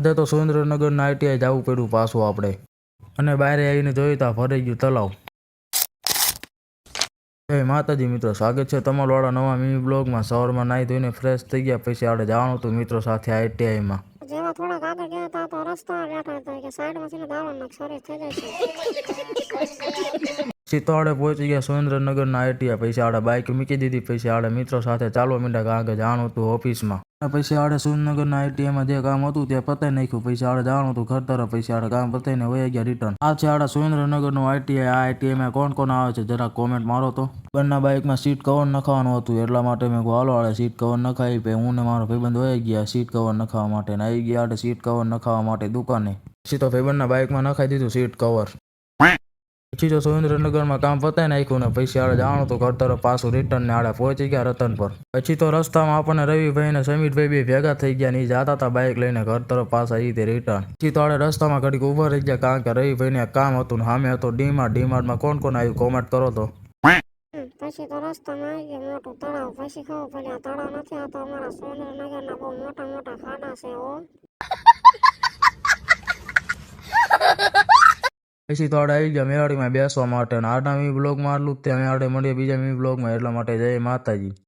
આજે તો સુરેન્દ્રનગરના આઈટીઆઈ જવું પડ્યું પાછું આપણે, અને બહાર આવીને જોયું તા ભરાઈ ગયું તલાવ. જય માતાજી મિત્રો, સ્વાગત છે તમારા વાળા નવા મિની બ્લોગમાં. સવારમાં નાહી ધોઈને ફ્રેશ થઈ ગયા પછી આપણે જવાનું હતું મિત્રો સાથે આઈટીઆઈમાં. જેવા થોડાક આગળ ગયા હતા તો રસ્તા બેઠા હતા કે સાઈડમાં છે દાવાનું શરૂ થઈ જાય છે. સીતોડે પહોંચી ગયા સુરેન્દ્રનગરના આઈટીઆઈ. પછી આપણે બાઇક મૂકી દીધી. પછી આપણે મિત્રો સાથે ચાલવા માંડ્યા આગળ જવાનું હતું ઓફિસમાં. પછી આપણે સુરેન્દ્રનગરના આઈટીઆઈમાં જે કામ હતું તે પતાઈ નાખ્યું. પછી આપણે જવાનું હતું ઘર તરફ. પછી આપણે કામ પતાઈને વહી ગયા રિટર્ન. આ છે આપણે સુરેન્દ્રનગરનું આઈટીઆઈ. આ આઈટીઆઈમાં કોણ કોણ આવે છે જરા કોમેન્ટ મારો તો. બંને બાઇકમાં સીટ કવર નખાવાનું હતું એટલા માટે મેં હાલો આડે સીટ કવર નખાવી. પછી હું ને મારો ભાઈબંધ વહી ગયા સીટ કવર નખાવા માટે. ને આવી ગયા આપણે સીટ કવર નખાવા માટે દુકાને. પછી તો ભાઈબંધના બાઇકમાં નખાઈ દીધું સીટ કવર. પછી તો સુરેન્દ્રનગરમાં કામ પતાઈ નાખ્યું ને પછી આડે જવાનું તો ઘર તરફ પાછું રિટર્ન ને આડે પહોંચી ગયા રતન પર. પછી તો રસ્તામાં આપણને રવિભાઈ ને સમીરભાઈ બે ભેગા થઈ ગયા ને જતા હતા બાઇક લઈને ઘર તરફ પાછા એ રીતે રિટર્ન. પછી તો આડે રસ્તામાં ઘડીક ઊભા રહી ગયા કારણ કે રવિભાઈ ને કામ હતું ને સામે હતો ડીમાર્ટમાં કોણ કોણ આવ્યું કોમેન્ટ કરો તો. પછી તો રસ્તામાં આવી ગયો મોટું તળાવ. પછી ખબર પડી આ તળાવ નથી, આ તો અમારા સુરેન્દ્રનગરના બહુ મોટા મોટા ખાડા છે હો. પછી તો આડે આવી ગયા મેવાડીમાં બેસવા માટે. આના મી બ્લોગમાં આટલું જ. ત્યાં આડે મળીએ બીજા મી બ્લોગમાં. એટલા માટે જય માતાજી.